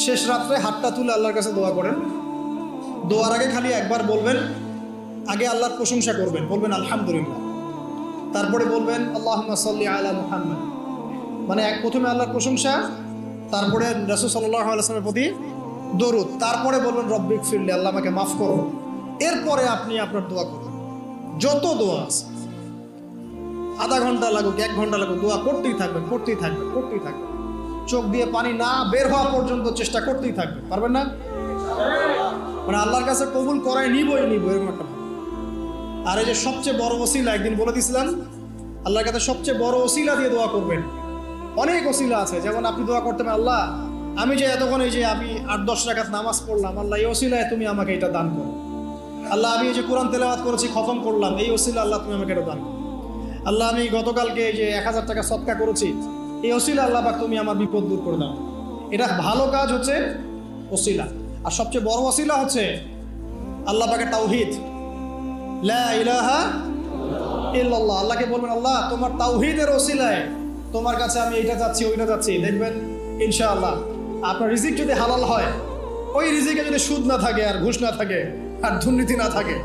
শেষ রাত্রে হাতটা তুলে আল্লাহর কাছে দোয়া করেন। দোয়ার আগে খালি একবার বলবেন, আগে আল্লাহর প্রশংসা করবেন, বলবেন আলহামদুলিল্লাহ, তারপরে বলবেন আল্লাহুম্মা সাল্লি আলা মুহাম্মাদ, মানে প্রথমে আল্লাহর প্রশংসা, তারপরে রাসূল সাল্লাল্লাহু আলাইহি ওয়াসাল্লামের প্রতি দরুদ, তারপরে বলবেন রব্বিক ফিরলি, আল্লাহ আমাকে মাফ করো। এরপরে আপনি আপনার দোয়া করবেন। যত দোয়া আছে, আধা ঘন্টা লাগুক, 1 ঘন্টা লাগুক, দোয়া করতেই থাকবেন, করতেই থাকবেন, করতেই থাকবেন। চোখ দিয়ে পানি না বের হওয়া পর্যন্ত চেষ্টা করতেই থাকবেন। পারবেন না? মানে আল্লাহর কাছে কবুল করাই নিবই এরকম একটা। আর এই যে সবচেয়ে বড় ওসিলা, একদিন বলে দিয়েছিলাম, আল্লাহর কাছে সবচেয়ে বড় ওসিলা দিয়ে দোয়া করবেন। অনেক ওসিলা আছে, যেমন আপনি দোয়া করতে পারেন, আল্লাহ আমি যে এতক্ষণ এই যে আমি 8-10 রাকাত নামাজ পড়লাম, আল্লাহ এই ওসিলায় তুমি আমাকে এটা দান করো। আল্লাহ আমি এই যে কোরআন তেলাওয়াত করেছি, খতম করলাম, এই ওসিলা আল্লাহ তুমি আমাকে এটা দান করো। আল্লাহ আমি গতকালকে এই যে 1000 টাকা সদকা করেছি, এই ওসিলা আল্লাহ পাক তুমি আমার বিপদ দূর করে দাও। এটা ভালো কাজ হচ্ছে ওসিলা। আর সবচেয়ে বড় ওসিলা হচ্ছে আল্লাহ পাকের তাওহীদ, লা ইলাহা ইল্লাল্লাহ। আল্লাহকে বলবেন, আল্লাহ তোমার তাওহীদের ওসিলায় তোমার কাছে আমি এইটা চাচ্ছি, ওইটা চাচ্ছি। দেখবেন ইনশাআল্লাহ আপনার রিজিক যদি হালাল হয়, ওই রিজিকে যদি সুদ না থাকে, আর ঘুষ না থাকে, আর দুর্নীতি না থাকে,